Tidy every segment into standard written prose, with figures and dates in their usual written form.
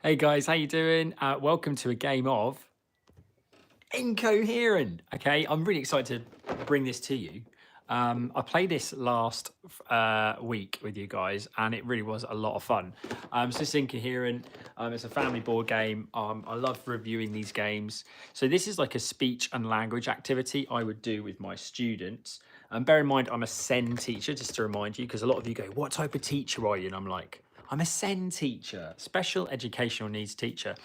Hey guys, how you doing? Welcome to a game of Incoherent. Okay, I'm really excited to bring this to you. I played this last week with you guys, and it really was a lot of fun. So this Incoherent, it's a family board game. I love reviewing these games. So this is like a speech and language activity I would do with my students. And bear in mind, I'm a SEN teacher, just to remind you, because a lot of you go, "What type of teacher are you?" And I'm like, I'm a SEN teacher, special educational needs teacher.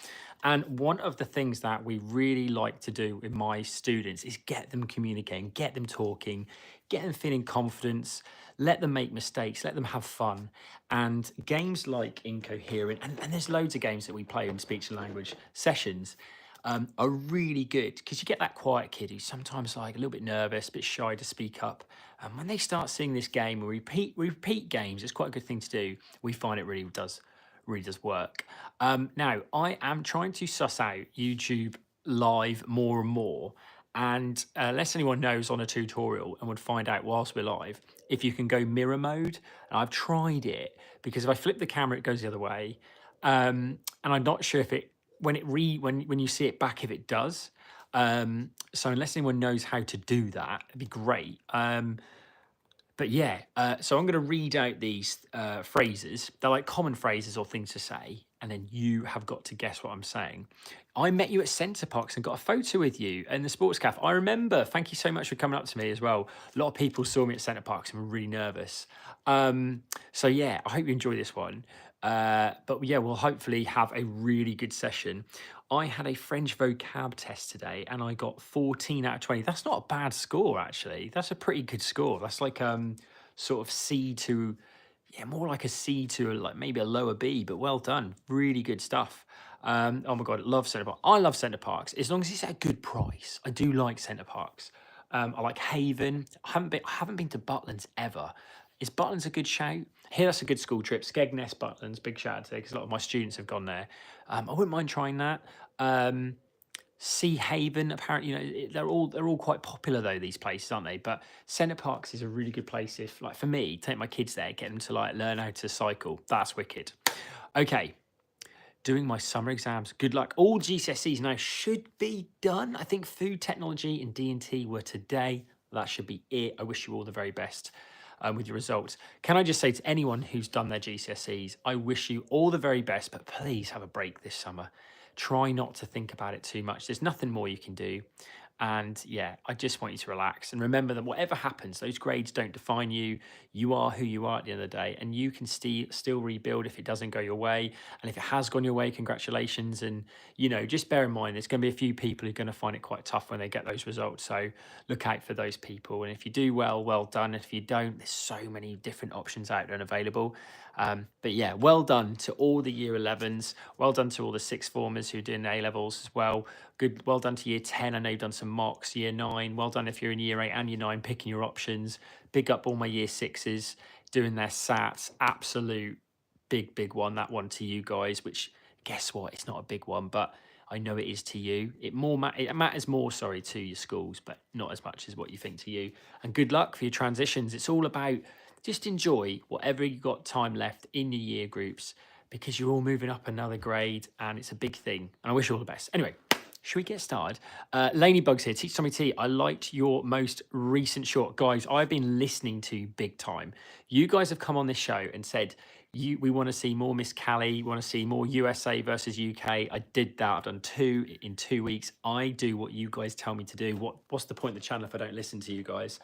And one of the things that we really like to do with my students is get them communicating, get them talking, get them feeling confidence, let them make mistakes, let them have fun. And games like Incoherent, and there's loads of games that we play in speech and language sessions, are really good because you get that quiet kid who's sometimes like a little bit nervous, a bit shy to speak up. And when they start seeing this game and repeat games, it's quite a good thing to do. We find it really does work. Now, I am trying to suss out YouTube live more and more. And unless anyone knows on a tutorial and would find out whilst we're live, if you can go mirror mode, and I've tried it because if I flip the camera, it goes the other way. And I'm not sure if it when you see it back, if it does. So unless anyone knows how to do that, it'd be great. But yeah, so I'm going to read out these phrases. They're like common phrases or things to say, and then you have got to guess what I'm saying. I met you at Centre Parks and got a photo with you in the sports cafe. I remember. Thank you so much for coming up to me as well. A lot of people saw me at Centre Parks and were really nervous. So yeah, I hope you enjoy this one. But yeah, we'll hopefully have a really good session. I had a French vocab test today and I got 14 out of 20. That's not a bad score, actually. That's a pretty good score. That's like sort of C to, yeah, more like a C to like maybe a lower B, but well done. Really good stuff. Oh my God, love Centre Park. I love Centre Parks as long as it's at a good price. I do like Centre Parks. I like Haven. I haven't been to Butlins ever. Is Butlins a good shout? Here, that's a good school trip. Skegness, Butlins, big shout out today because a lot of my students have gone there. I wouldn't mind trying that. Sea Haven, apparently, they're all quite popular though, these places, aren't they? But Centre Parks is a really good place if, like, for me, take my kids there, get them to like learn how to cycle. That's wicked. Okay, doing my summer exams. Good luck. All GCSEs now should be done. I think food technology and D&T were today. That should be it. I wish you all the very best with your results. Can I just say to anyone who's done their GCSEs, I wish you all the very best, but please have a break this summer. Try not to think about it too much. There's nothing more you can do. And yeah, I just want you to relax and remember that whatever happens, those grades don't define you. You are who you are at the end of the day, and you can still rebuild if it doesn't go your way. And if it has gone your way, congratulations. And just bear in mind, there's going to be a few people who are going to find it quite tough when they get those results. So look out for those people. And if you do well, well done. If you don't, there's so many different options out there and available. But yeah, well done to all the year 11s. Well done to all the sixth formers who are doing A levels as well. Good, well done to year 10. I know you've done some mocks, year 9. Well done if you're in year 8 and year 9, picking your options. Big up all my year 6s doing their SATs. Absolute big one. That one to you guys, which guess what? It's not a big one, but I know it is to you. It matters more, sorry, to your schools, but not as much as what you think to you. And good luck for your transitions. It's all about just enjoy whatever you got time left in your year groups because you're all moving up another grade and it's a big thing. And I wish you all the best. Anyway, should we get started? Laney Bugs here, Teach Tommy T. I liked your most recent short. Guys, I've been listening to big time. You guys have come on this show and said, we want to see more Miss Callie, we want to see more USA versus UK. I did that. I've done 2 in 2 weeks. I do what you guys tell me to do. What's the point of the channel if I don't listen to you guys?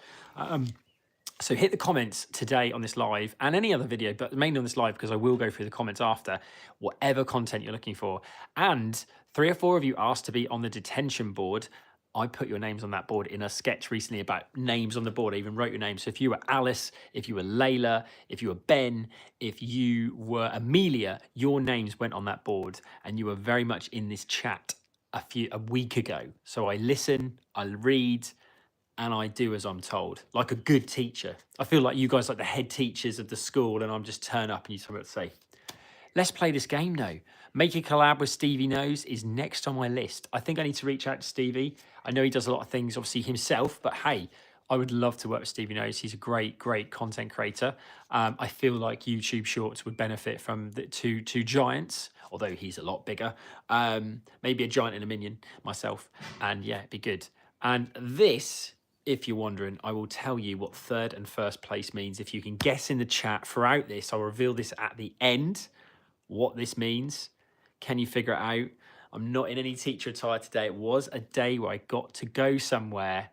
So hit the comments today on this live and any other video, but mainly on this live because I will go through the comments after, whatever content you're looking for. And 3 or 4 of you asked to be on the detention board. I put your names on that board in a sketch recently about names on the board. I even wrote your names. So if you were Alice, if you were Layla, if you were Ben, if you were Amelia, your names went on that board and you were very much in this chat a week ago. So I listen, I read, and I do as I'm told, like a good teacher. I feel like you guys are like the head teachers of the school and I'm just turn up and you tell me what to say. Let's play this game now. Make a collab with Stevie Knows is next on my list. I think I need to reach out to Stevie. I know he does a lot of things, obviously himself, but hey, I would love to work with Stevie Knows. He's a great, great content creator. I feel like YouTube Shorts would benefit from the two giants, although he's a lot bigger. Maybe a giant and a minion myself, and yeah, it'd be good. And this, if you're wondering, I will tell you what third and first place means. If you can guess in the chat throughout this, I'll reveal this at the end, what this means. Can you figure it out? I'm not in any teacher attire today. It was a day where I got to go somewhere,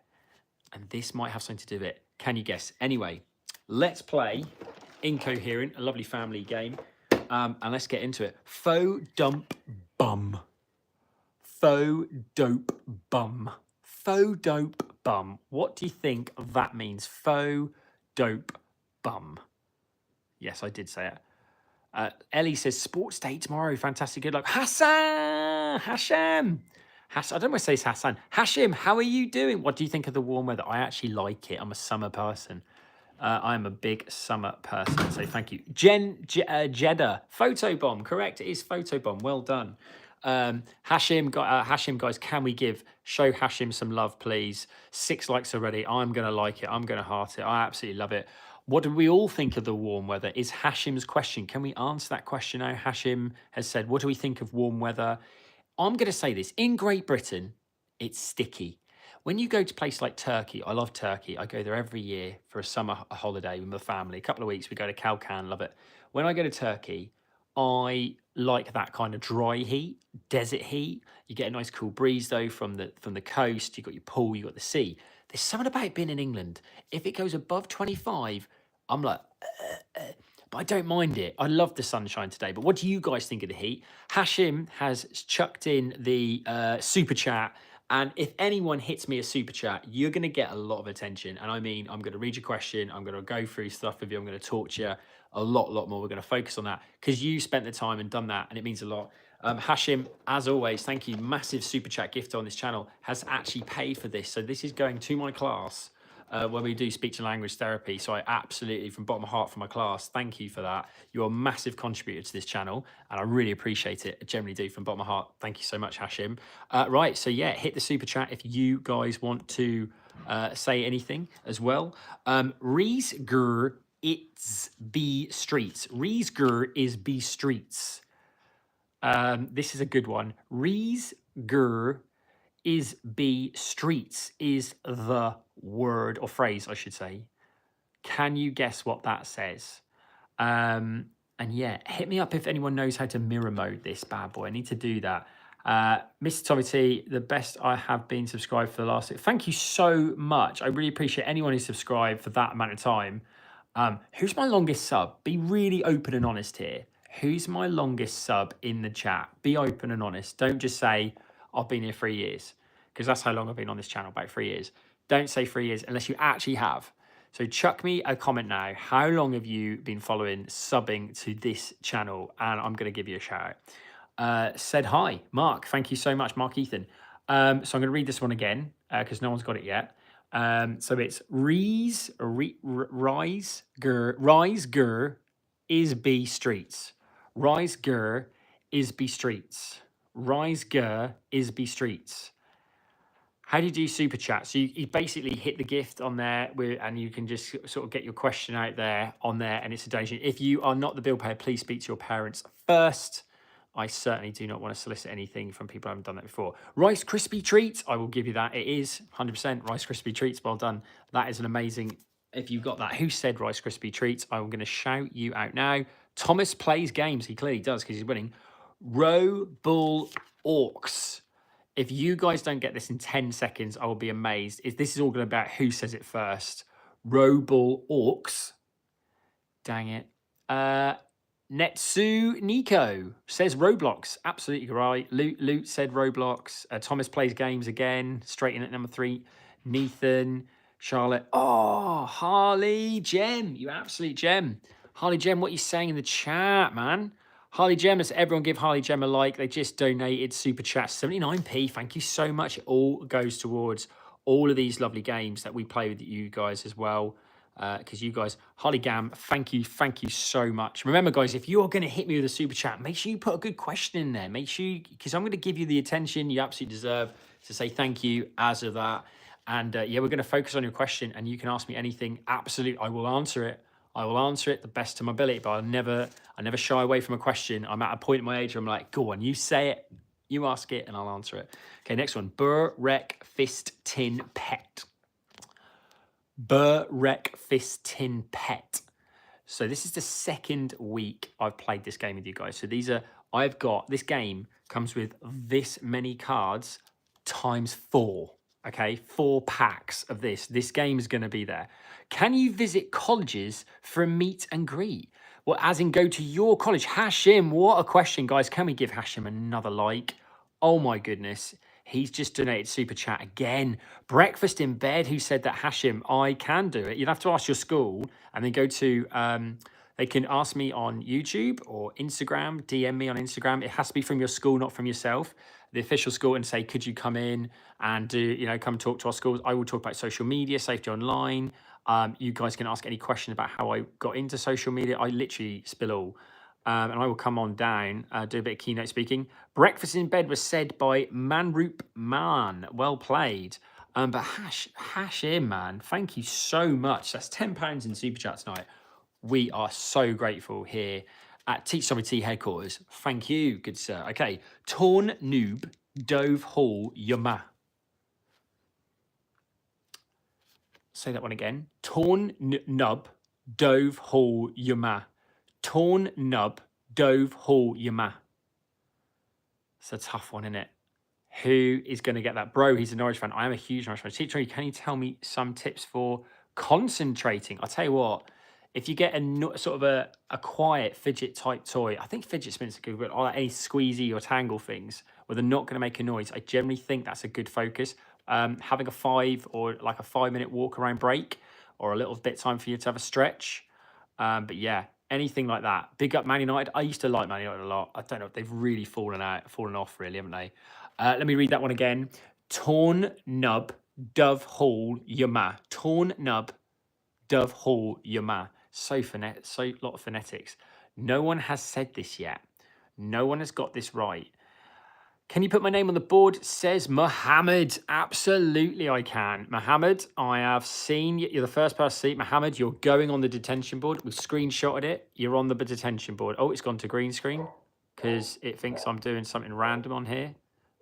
and this might have something to do with it. Can you guess? Anyway, let's play Incoherent, a lovely family game, and let's get into it. Faux dump bum. Faux dope bum. Faux dope bum. What do you think that means? Faux dope bum. Yes, I did say it. Ellie says, sports day tomorrow. Fantastic. Good luck. Hassan! Hashem! I don't know why I say it's Hassan. Hashim, how are you doing? What do you think of the warm weather? I actually like it. I'm a summer person. I'm a big summer person, so thank you. Jeddah, photobomb, correct? It is photobomb. Well done. Hashim, guys, can we show Hashim some love, please? 6 likes already. I'm going to like it. I'm going to heart it. I absolutely love it. What do we all think of the warm weather? Is Hashim's question. Can we answer that question now? Hashim has said, what do we think of warm weather? I'm going to say this. In Great Britain, it's sticky. When you go to a place like Turkey, I love Turkey. I go there every year for a summer holiday with my family. A couple of weeks, we go to Kell, love it. When I go to Turkey, I like that kind of dry heat, desert heat. You get a nice cool breeze though from the coast. You've got your pool, you've got the sea. There's something about being in England. If it goes above 25, I'm like, but I don't mind it. I love the sunshine today. But what do you guys think of the heat? Hashim has chucked in the super chat. And if anyone hits me a super chat, you're going to get a lot of attention. And I mean, I'm going to read your question. I'm going to go through stuff with you. I'm going to talk to you a lot more. We're going to focus on that because you spent the time and done that. And it means a lot. Hashim, as always, thank you. Massive super chat gift on this channel has actually paid for this. So this is going to my class when we do speech and language therapy. So I absolutely, from bottom of my heart for my class, thank you for that. You're a massive contributor to this channel and I really appreciate it. I generally do from bottom of my heart. Thank you so much, Hashim. Right, so yeah, hit the super chat if you guys want to say anything as well. Rees Gur, it's be streets. Rees Gur is be streets. This is a good one. Rees Gur is be streets is the word or phrase, I should say. Can you guess what that says? And yeah, hit me up if anyone knows how to mirror mode this bad boy. I need to do that. Mr. Tommy T, the best I have been subscribed for the last... Thank you so much. I really appreciate anyone who subscribed for that amount of time. Who's my longest sub? Be really open and honest here. Who's my longest sub in the chat? Be open and honest. Don't just say, I've been here 3 years, because that's how long I've been on this channel, about 3 years. Don't say 3 years unless you actually have. So chuck me a comment now. How long have you been following, subbing to this channel? And I'm going to give you a shout out. Said hi, Mark. Thank you so much, Mark Ethan. So I'm going to read this one again because no one's got it yet. So it's Rise Gur is be streets. Rise Gur is be streets. Rise Gur is be streets. How do you do super chat? So you basically hit the gift on there and you can just sort of get your question out there on there and it's a donation. If you are not the bill payer, please speak to your parents first. I certainly do not want to solicit anything from people who haven't done that before. Rice Krispie treats, I will give you that. It is 100% Rice Krispie treats. Well done. That is an amazing, if you got that. Who said Rice Krispie treats? I'm going to shout you out now. Thomas plays games. He clearly does because he's winning. Row Bull Orcs. If you guys don't get this in 10 seconds, I will be amazed. This is all going to be about who says it first. Row Bull Orcs. Dang it. Netsu Nico says Roblox. Absolutely right. Loot said Roblox. Thomas plays games again. Straight in at number 3. Nathan, Charlotte. Oh, Harley Gem. You absolute gem. Harley Gem, what are you saying in the chat, man? Harley Gem, let's everyone give Harley Gem a like. They just donated super chat 79p. Thank you so much. It all goes towards all of these lovely games that we play with you guys as well. Because you guys, Harley Gam, thank you so much. Remember, guys, if you're going to hit me with a super chat, make sure you put a good question in there. Make sure, because I'm going to give you the attention you absolutely deserve to say thank you as of that. And yeah, we're going to focus on your question, and you can ask me anything. Absolutely, I will answer it. I will answer it the best of my ability, but I never shy away from a question. I'm at a point in my age where I'm like, go on, you say it, you ask it, and I'll answer it. Okay, next one. Burr Wreck Fist Tin Pet. Burr Wreck Fist Tin Pet. So this is the second week I've played this game with you guys. So this game comes with this many cards times 4. Okay, 4 packs of this. This game is going to be there. Can you visit colleges for a meet and greet? Well, as in go to your college. Hashim, what a question, guys. Can we give Hashim another like? Oh my goodness. He's just donated super chat again. Breakfast in Bed, who said that Hashim, I can do it. You'd have to ask your school and then go to, they can ask me on YouTube or Instagram, DM me on Instagram. It has to be from your school, not from yourself. The official school, and say, could you come in and come talk to our schools? I will talk about social media, safety online. You guys can ask any question about how I got into social media. I literally spill all. And I will come on down, do a bit of keynote speaking. Breakfast in Bed was said by Manroop Man. Well played. But hash in, man. Thank you so much. That's £10 in super chat tonight. We are so grateful here at Teach Tommy T headquarters. Thank you, good sir. Okay, Torn Noob Dove Hall Yama. Say that one again. Torn Nub Dove Hall Yama. Torn Nub Dove Hall Yama. It's a tough one, isn't it? Who is going to get that? Bro, he's a Norwich fan. I am a huge Norwich fan. Teacher, can you tell me some tips for concentrating? I'll tell you what, if you get a sort of a quiet fidget type toy, I think fidget spinners are good, but any squeezy or tangle things where they're not going to make a noise, I generally think that's a good focus. Having a 5 or like a 5-minute walk around break, or a little bit time for you to have a stretch. But yeah, anything like that. Big up Man United. I used to like Man United a lot. I don't know, they've really fallen off really, haven't they? Let me read that one again. Torn Nub Dove Hall Yama. Torn Nub Dove Hall Yama. So lot of phonetics. No one has said this yet. No one has got this right. Can you put my name on the board? Says Mohammed. Absolutely I can. Mohammed, I have seen you. You're the first person to see it. Mohammed, you're going on the detention board. We've screenshotted it. You're on the detention board. Oh, it's gone to green screen because it thinks I'm doing something random on here.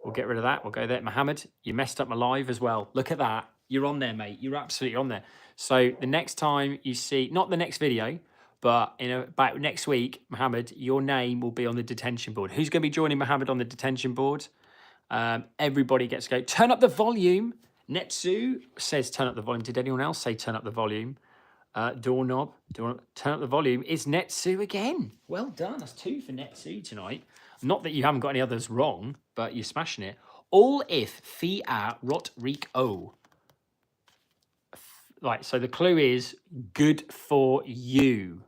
We'll get rid of that. We'll go there. Mohammed, you messed up my live as well. Look at that. You're on there, mate. You're absolutely on there. So the next time you see, not the next video, but about next week, Mohammed, your name will be on the detention board. Who's going to be joining Mohammed on the detention board? Everybody gets to go. Turn up the volume. Netsu says turn up the volume. Did anyone else say turn up the volume? Doorknob, turn up the volume. It's Netsu again. Well done. That's 2 for Netsu tonight. Not that you haven't got any others wrong, but you're smashing it. All if fi a rot reek o. Right, so the clue is good for you.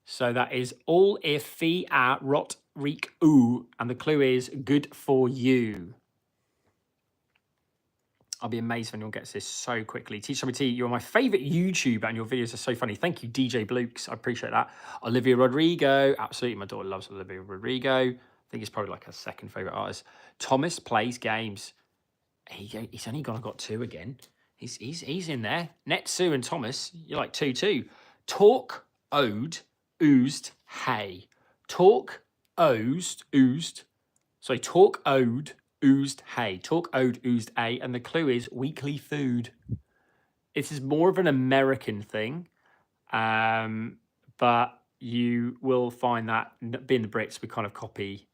So that is all if fi a rot reek o, and the clue is good for you. I'll be amazed when anyone gets this so quickly. Teach Tommy T, you're my favourite YouTuber and your videos are so funny. Thank you, DJ Blukes. I appreciate that. Olivia Rodrigo. Absolutely, my daughter loves Olivia Rodrigo. I think it's probably like her second favourite artist. Thomas plays games. He's only got 2 again. He's in there. Netsu and Thomas, you're like 2-2. Talk, ode, oozed, hay. Talk, oozed. So talk, ode, oozed hay. Talk, ode, oozed hay. And the clue is weekly food. This is more of an American thing. But you will find that being the Brits, we kind of copy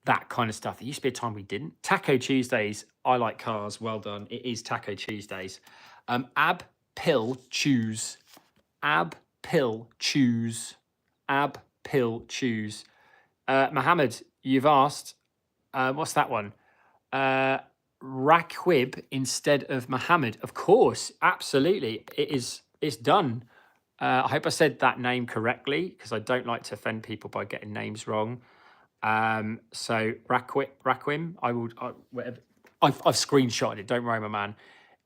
that kind of stuff. There used to be a time we didn't. Taco Tuesdays. I like cars. Well done. It is Taco Tuesdays. Ab, pill, choose. Ab, pill, choose. Ab, pill, choose. Mohammed, you've asked, what's that one? Rakwib instead of Mohammed. Of course, absolutely. It's done. I hope I said that name correctly because I don't like to offend people by getting names wrong. So Rakwim, I've screenshotted it. Don't worry, my man.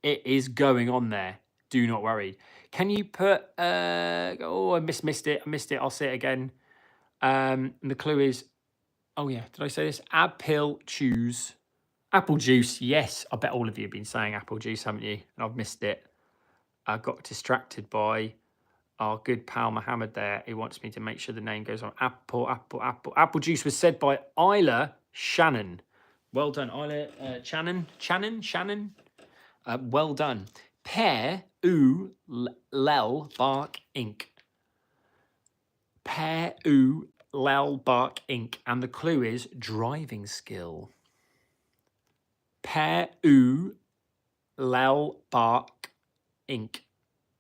It is going on there. Do not worry. Can you put? I missed it. I'll say it again. And the clue is, oh yeah, did I say this? Ab pill choose. Apple juice, yes. I bet all of you have been saying apple juice, haven't you? And I've missed it. I got distracted by our good pal Mohammed there. He wants me to make sure the name goes on. Apple, apple, apple. Apple juice was said by Isla Shannon. Well done, Isla Shannon. Well done. Pear Bark Ink. Pear Bark Ink. And the clue is driving skill. Pear Bark Ink.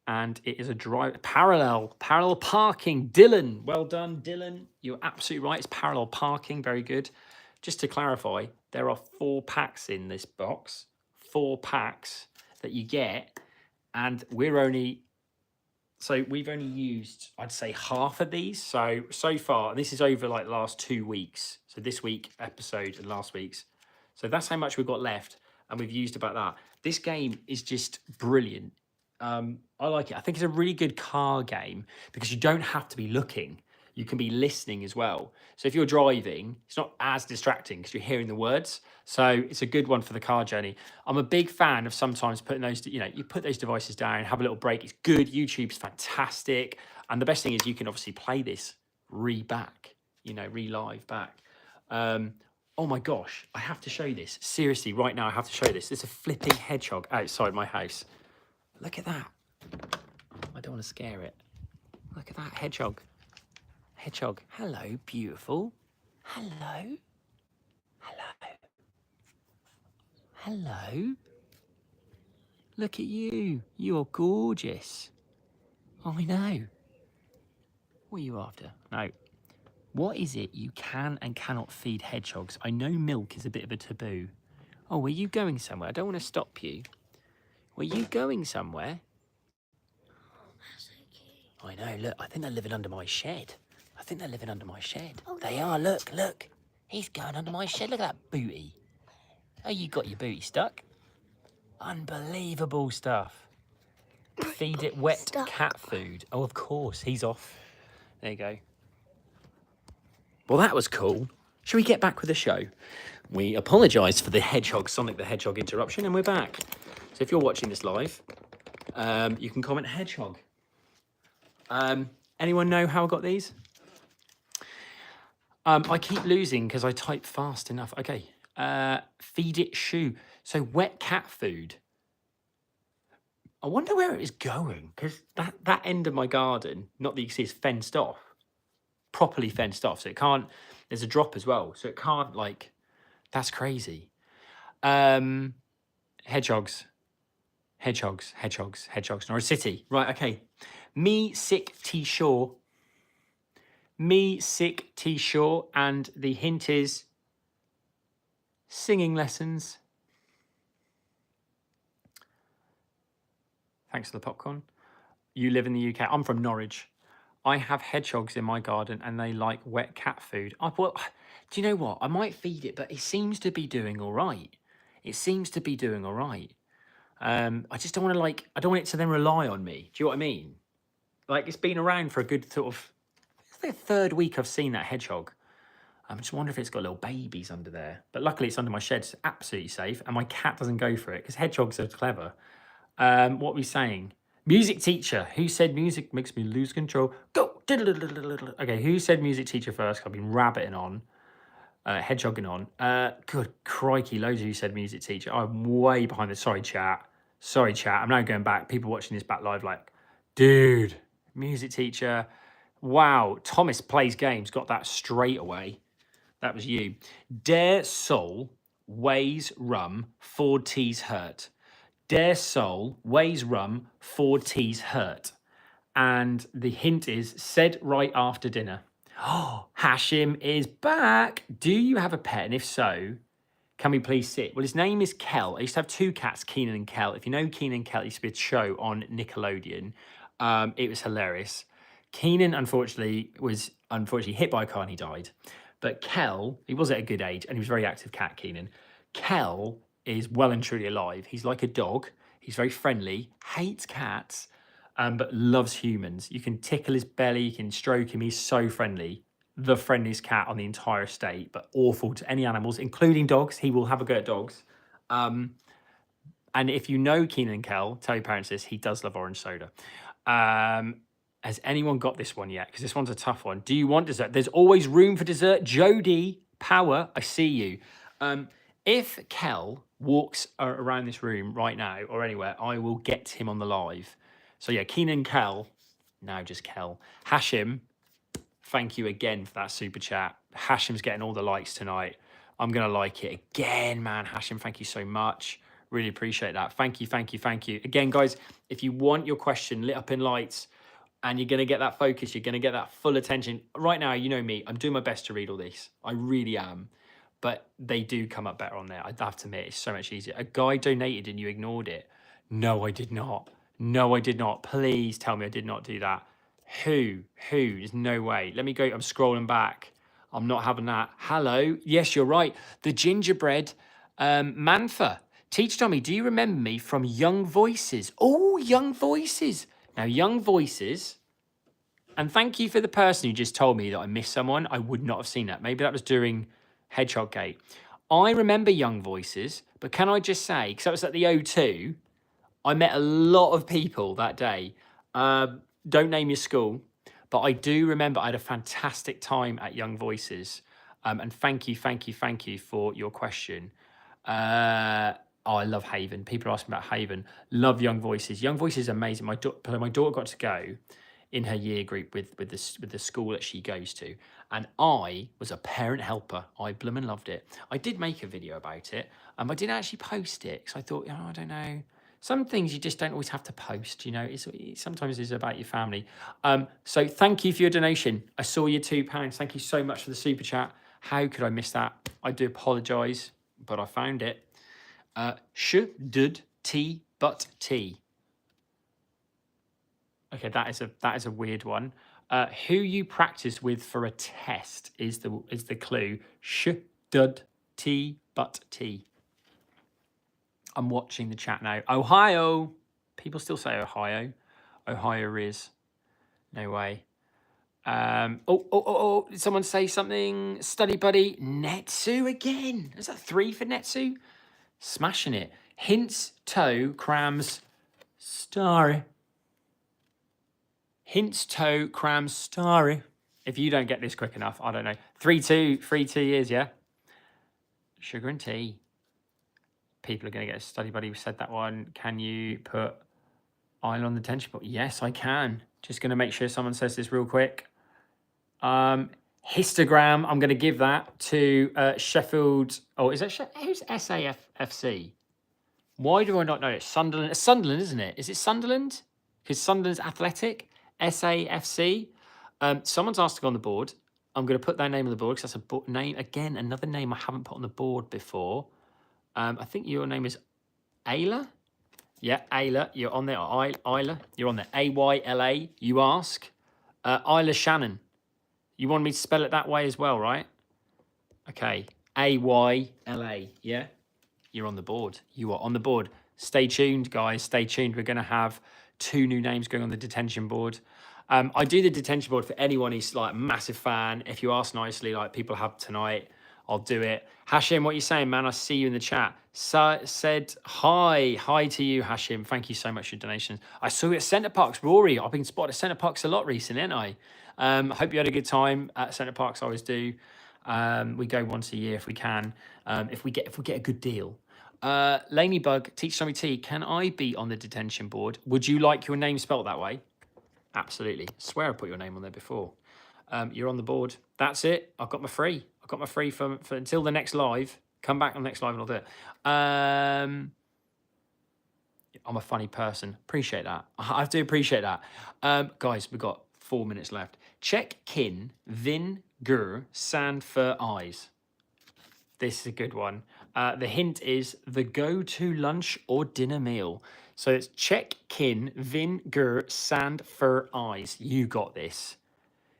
And it is a parallel parking. Dylan, well done, Dylan. You're absolutely right. It's parallel parking. Very good. Just to clarify, there are 4 packs in this box. 4 packs that you get, and we've only used, I'd say, half of these. So far, and this is over like the last 2 weeks. So this week episode and last week's. So that's how much we've got left, and we've used about that. This game is just brilliant. I like it. I think it's a really good car game because you don't have to be looking. You can be listening as well. So if you're driving, it's not as distracting because you're hearing the words. So it's a good one for the car journey. I'm a big fan of sometimes putting those, you put those devices down, have a little break. It's good. YouTube's fantastic. And the best thing is you can obviously play this re-live back. Oh my gosh, I have to show you this. Seriously, right now I have to show you this. There's a flipping hedgehog outside my house. Look at that. I don't want to scare it. Look at that hedgehog. Hedgehog. Hello, beautiful. Hello. Hello. Hello. Look at you. You're gorgeous. I know. What are you after? No. What is it you can and cannot feed hedgehogs? I know milk is a bit of a taboo. Oh, were you going somewhere? I don't want to stop you. Were you going somewhere? I know, look, I think they're living under my shed. Oh, they are, look. He's going under my shed. Look at that booty. Oh, you got your booty stuck? Unbelievable stuff. Feed it wet cat food. Oh, of course, he's off. There you go. Well, that was cool. Shall we get back with the show? We apologise for the Sonic the Hedgehog interruption, and we're back. So if you're watching this live, you can comment hedgehog. Anyone know how I got these? I keep losing because I type fast enough. Okay. Feed it shoe. So wet cat food. I wonder where it is going, because that end of my garden, not that you can see, is fenced off. Properly fenced off. So it can't, there's a drop as well. So it can't, like, that's crazy. Hedgehogs. Nor a city. Right, okay. Me sick T-Shaw. And the hint is singing lessons. Thanks for the popcorn. You live in the UK. I'm from Norwich. I have hedgehogs in my garden and they like wet cat food. Do you know what? I might feed it, but it seems to be doing all right. I just don't want to, I don't want it to then rely on me. Do you know what I mean? Like, it's been around for a good sort of, it's the 3rd week I've seen that hedgehog. I just wonder if it's got little babies under there. But luckily it's under my shed, so it's absolutely safe. And my cat doesn't go for it because hedgehogs are clever. What are we saying? Music teacher. Who said music makes me lose control? Go! Okay, who said music teacher first? I've been rabbiting on. Hedgehogging on. Good crikey, loads of you said music teacher. I'm way behind this. Sorry, chat. I'm now going back. People watching this back live like, dude, music teacher. Wow, Thomas plays games. Got that straight away. That was you. Dare soul, weighs rum, 4 T's hurt. Dare soul, weighs rum, 4 T's hurt. And the hint is said right after dinner. Oh, Hashim is back. Do you have a pet? And if so, can we please sit? Well, his name is Kell. I used to have 2 cats, Keenan and Kell. If you know Keenan and Kell, it used to be a show on Nickelodeon. It was hilarious. Keenan, unfortunately, was hit by a car and he died. But Kell, he was at a good age and he was a very active cat, Keenan. Kell is well and truly alive. He's like a dog. He's very friendly, hates cats, but loves humans. You can tickle his belly, you can stroke him. He's so friendly. The friendliest cat on the entire estate, but awful to any animals, including dogs. He will have a go at dogs. And if you know Keenan and Kell, tell your parents this, he does love orange soda. Has anyone got this one yet? Because this one's a tough one. Do you want dessert? There's always room for dessert. Jody, Power, I see you. If Kell walks around this room right now or anywhere, I will get him on the live. So yeah, Keenan, Kell, now just Kell. Hashim, thank you again for that super chat. Hashim's getting all the likes tonight. I'm going to like it again, man. Hashim, thank you so much. Really appreciate that. Thank you, thank you, thank you. Again, guys, if you want your question lit up in lights and you're going to get that focus, you're going to get that full attention. Right now, you know me, I'm doing my best to read all this. I really am. But they do come up better on there. I have to admit, it's so much easier. A guy donated and you ignored it. No, I did not. No, I did not. Please tell me I did not do that. Who? There's no way. Let me go. I'm scrolling back. I'm not having that. Hello. Yes, you're right. The gingerbread Mantha. Teach Tommy, do you remember me from Young Voices? Oh, Young Voices. Now, Young Voices, and thank you for the person who just told me that I missed someone. I would not have seen that. Maybe that was during Hedgehog Gate. I remember Young Voices, but can I just say, because that was at the O2, I met a lot of people that day. Don't name your school, but I do remember I had a fantastic time at Young Voices. And thank you for your question. I love Haven. People are asking about Haven. Love Young Voices. Young Voices is amazing. My daughter got to go in her year group with the school that she goes to, and I was a parent helper. I bloomin' loved it. I did make a video about it, I didn't actually post it because I thought, oh, I don't know. Some things you just don't always have to post, you know. Sometimes it's about your family. So thank you for your donation. I saw your £2. Thank you so much for the super chat. How could I miss that? I do apologise, but I found it. Dud tea but tea. Okay, that is a weird one. Who you practice with for a test is the clue. Dud tea but tea. I'm watching the chat now. Ohio. People still say Ohio. Ohio is. No way. Did someone say something? Study buddy. Netsu again. Is that 3 for Netsu? Smashing it. Hints, toe, crams, starry. Hints, toe, crams, starry. If you don't get this quick enough, I don't know. 3-2 years, yeah? Sugar and tea. People are going to get a study buddy who said that one. Can you put Isle on the Detention Board? Yes, I can. Just going to make sure someone says this real quick. Histogram, I'm going to give that to Sheffield. Oh, is that who's SAFFC? Why do I not know it? Sunderland. It's Sunderland, isn't it? Is it Sunderland? Because Sunderland's Athletic. SAFC. Someone's asked to go on the board. I'm going to put their name on the board because that's a name. Again, another name I haven't put on the board before. I think your name is Ayla. Yeah, Ayla. You're on there. Ayla. You're on there. AYLA. You ask. Ayla Shannon. You want me to spell it that way as well, right? Okay. AYLA. Yeah. You're on the board. You are on the board. Stay tuned, guys. Stay tuned. We're going to have 2 new names going on the detention board. I do the detention board for anyone who's like a massive fan. If you ask nicely, like people have tonight, I'll do it. Hashim, what are you saying, man? I see you in the chat. Said hi. Hi to you, Hashim. Thank you so much for your donations. I saw you at Centre Parks. Rory, I've been spotted at Centre Parks a lot recently, haven't I? I hope you had a good time at Centre Parks. I always do. We go once a year if we can. If we get a good deal. Laney Bug, Teach Tommy T, can I be on the detention board? Would you like your name spelt that way? Absolutely. I swear I put your name on there before. You're on the board. That's it. I've got my free. I've got my free for until the next live. Come back on the next live and I'll do it. I'm a funny person. Appreciate that. I do appreciate that. Guys, we've got 4 minutes left. Check kin, vin, gur, sand, fur, eyes. This is a good one. The hint is the go-to lunch or dinner meal. So it's check, kin, vin, gur, sand, fur, eyes. You got this.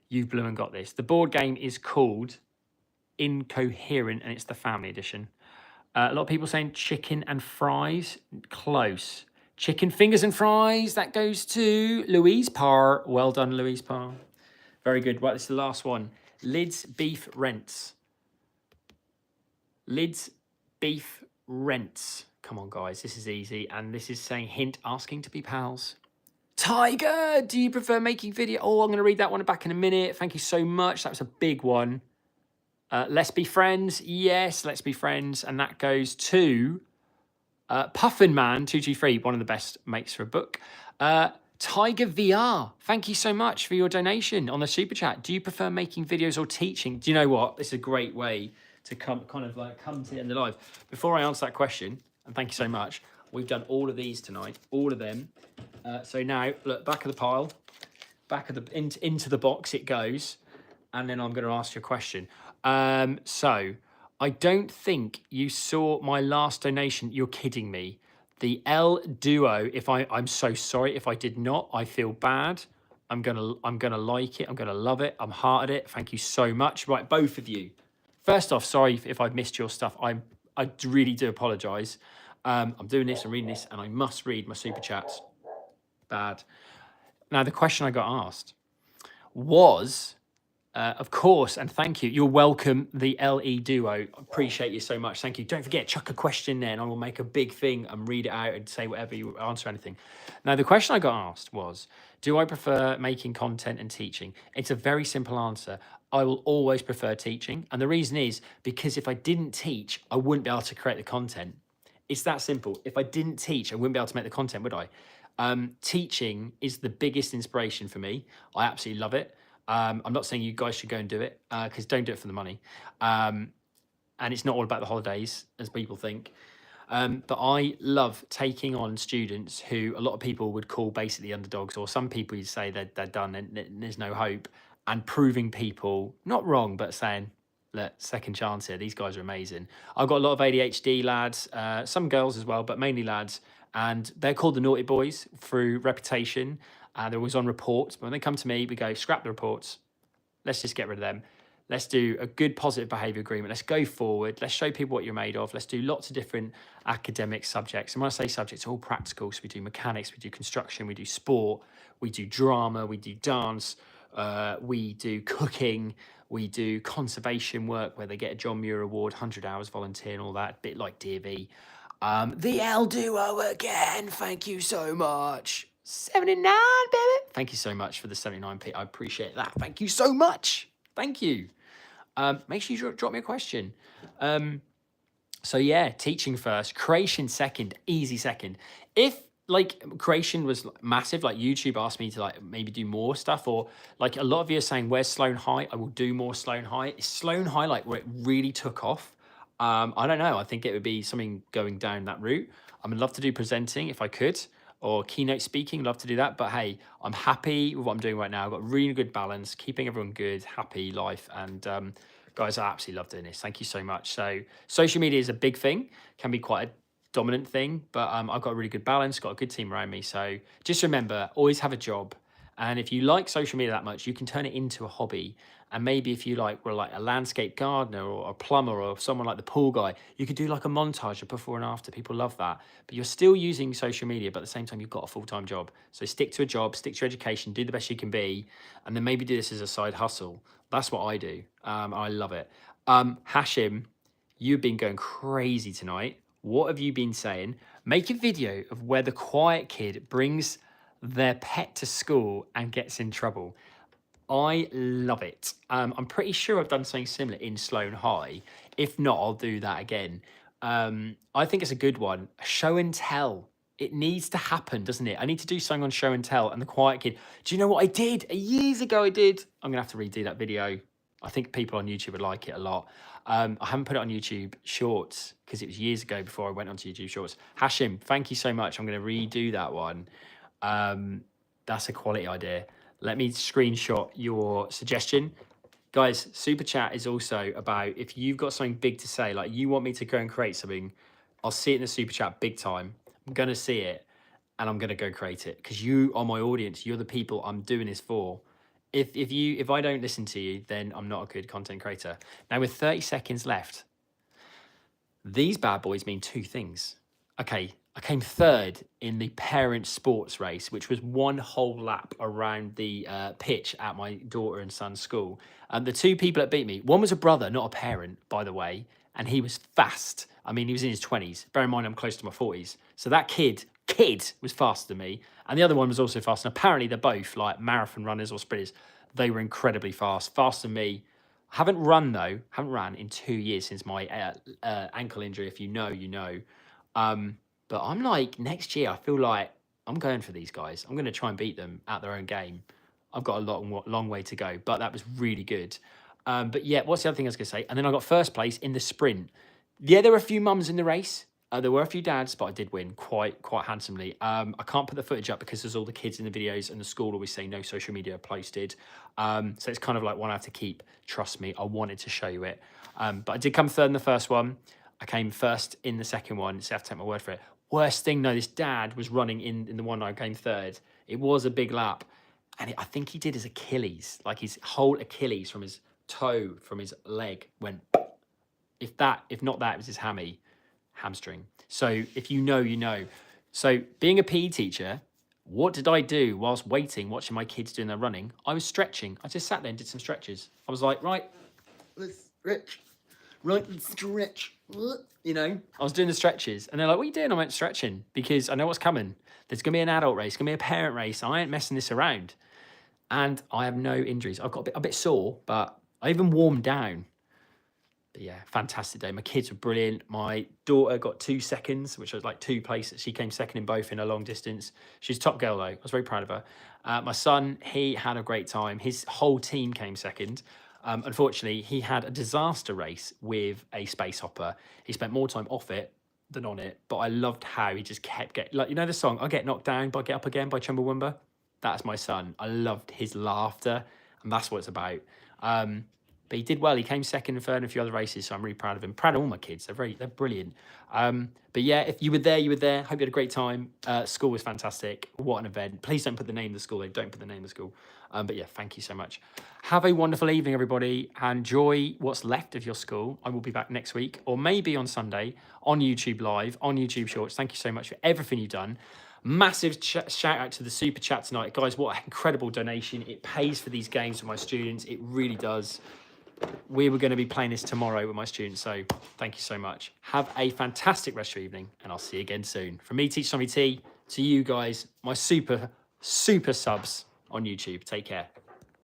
You bloomin' got this. The board game is called Incoherent, and it's the family edition. A lot of people saying chicken and fries. Close. Chicken fingers and fries. That goes to Louise Parr. Well done, Louise Parr. Very good. Right, this is the last one. Lids, beef, rents. Lids, beef, Rents. Come on, guys, this is easy. And this is saying, hint, asking to be pals. Tiger, do you prefer making video? Oh, I'm going to read that one back in a minute. Thank you so much. That was a big one. Let's be friends. Yes, let's be friends. And that goes to Puffin Man 223, one of the best mates for a book. Tiger VR, thank you so much for your donation on the super chat. Do you prefer making videos or teaching? Do you know what? This is a great way to come to the end of life. Before I answer that question, and thank you so much, we've done all of these tonight, all of them. So now, look, back of the pile, back of the into the box it goes, and then I'm going to ask you a question. So I don't think you saw my last donation. You're kidding me. The L Duo. I'm so sorry if I did not. I feel bad. I'm gonna like it. I'm gonna love it. I'm hearted it. Thank you so much. Right, both of you. First off, sorry if I've missed your stuff. I really do apologise. I'm doing this and reading this, and I must read my super chats. Bad. Now the question I got asked was. Of course, and thank you. You're welcome, the LE Duo. Appreciate you so much. Thank you. Don't forget, chuck a question there, and I will make a big thing and read it out and say whatever you answer anything. Now, the question I got asked was, do I prefer making content and teaching? It's a very simple answer. I will always prefer teaching. And the reason is because if I didn't teach, I wouldn't be able to create the content. It's that simple. If I didn't teach, I wouldn't be able to make the content, would I? Teaching is the biggest inspiration for me. I absolutely love it. I'm not saying you guys should go and do it because don't do it for the money. And it's not all about the holidays, as people think. But I love taking on students who a lot of people would call basically underdogs, or some people you'd say they're done and there's no hope, and proving people not wrong, but saying, look, second chance here. These guys are amazing. I've got a lot of ADHD lads, some girls as well, but mainly lads. And they're called the naughty boys through reputation. They're always on reports. But when they come to me, we go, scrap the reports. Let's just get rid of them. Let's do a good positive behaviour agreement. Let's go forward. Let's show people what you're made of. Let's do lots of different academic subjects. And when I say subjects, all practical. So we do mechanics, we do construction, we do sport, we do drama, we do dance, we do cooking, we do conservation work where they get a John Muir Award, 100 hours volunteer and all that, a bit like DV. The L Duo again. Thank you so much. 79, baby. Thank you so much for the 79p. I appreciate that. Thank you so much. Thank you. Make sure you drop me a question. So yeah, teaching first, creation second, easy second. If like creation was massive, like YouTube asked me to like maybe do more stuff, or like a lot of you are saying, where's Sloan High? I will do more Sloan High. Is Sloan High like where it really took off? I don't know. I think it would be something going down that route. I would love to do presenting if I could, or keynote speaking, love to do that. But hey, I'm happy with what I'm doing right now. I've got really good balance, keeping everyone good, happy life. And guys, I absolutely love doing this. Thank you so much. So social media is a big thing, can be quite a dominant thing, but I've got a really good balance, got a good team around me. So just remember, always have a job. And if you like social media that much, you can turn it into a hobby. And maybe if you were like a landscape gardener or a plumber or someone like the pool guy, you could do like a montage of before and after. People love that. But you're still using social media, but at the same time, you've got a full-time job. So stick to a job, stick to your education, do the best you can be, and then maybe do this as a side hustle. That's what I do. I love it. Hashim, you've been going crazy tonight. What have you been saying? Make a video of where the quiet kid brings their pet to school and gets in trouble. I love it. I'm pretty sure I've done something similar in Sloan High. If not, I'll do that again. I think it's a good one. Show and tell. It needs to happen, doesn't it? I need to do something on show and tell and the quiet kid. Do you know what I did? Years ago I did. I'm going to have to redo that video. I think people on YouTube would like it a lot. I haven't put it on YouTube Shorts because it was years ago before I went onto YouTube Shorts. Hashim, thank you so much. I'm going to redo that one. That's a quality idea. Let me screenshot your suggestion. Guys, Super Chat is also about if you've got something big to say, like you want me to go and create something, I'll see it in the Super Chat big time. I'm going to see it and I'm going to go create it because you are my audience. You're the people I'm doing this for. If I don't listen to you, then I'm not a good content creator. Now, with 30 seconds left, these bad boys mean two things. Okay, I came third in the parent sports race, which was one whole lap around the pitch at my daughter and son's school. And the two people that beat me, one was a brother, not a parent, by the way, and he was fast. I mean, he was in his 20s. Bear in mind, I'm close to my 40s. So that kid was faster than me. And the other one was also fast. And apparently they're both like marathon runners or sprinters. They were incredibly fast, faster than me. Haven't run though, haven't ran in 2 years since my ankle injury. If you know, you know. But I'm like, next year, I feel like I'm going for these guys. I'm going to try and beat them at their own game. I've got a long way to go, but that was really good. But yeah, what's the other thing I was going to say? And then I got first place in the sprint. Yeah, there were a few mums in the race. There were a few dads, but I did win quite handsomely. I can't put the footage up because there's all the kids in the videos, and the school always say no social media posted. So it's kind of like one I have to keep. Trust me, I wanted to show you it. But I did come third in the first one. I came first in the second one, so I have to take my word for it. Worst thing, no, this dad was running in the one I came third. It was a big lap. And I think he did his Achilles, like his whole Achilles from his toe, from his leg went. If not that, it was his hamstring. So if you know, you know. So being a PE teacher, what did I do whilst waiting, watching my kids doing their running? I was stretching. I just sat there and did some stretches. I was like, right, let's stretch. Right, let's stretch. You know, I was doing the stretches. And they're like, what are you doing? I went stretching because I know what's coming. There's going to be an adult race, going to be a parent race. I ain't messing this around. And I have no injuries. I've got a bit sore, but I even warmed down. But yeah, fantastic day. My kids were brilliant. My daughter got 2 seconds, which was like 2 places. She came second in both in a long distance. She's top girl though. I was very proud of her. My son, he had a great time. His whole team came second. Unfortunately, he had a disaster race with a space hopper. He spent more time off it than on it. But I loved how he just kept getting, like, you know the song, I Get Knocked Down, but I Get Up Again by Chumbawamba? That's my son. I loved his laughter, and that's what it's about. But he did well. He came second and third in a few other races, so I'm really proud of him. Proud of all my kids. They're brilliant. But yeah, if you were there, you were there. Hope you had a great time. School was fantastic. What an event. Please don't put the name of the school. They don't put the name of the school. But yeah, thank you so much. Have a wonderful evening, everybody. Enjoy what's left of your school. I will be back next week, or maybe on Sunday, on YouTube Live, on YouTube Shorts. Thank you so much for everything you've done. Massive shout out to the super chat tonight. Guys, what an incredible donation. It pays for these games for my students. It really does. We were going to be playing this tomorrow with my students, so thank you so much. Have a fantastic rest of your evening, and I'll see you again soon. From me, Teach Tommy T, to you guys, my super subs on YouTube. Take care.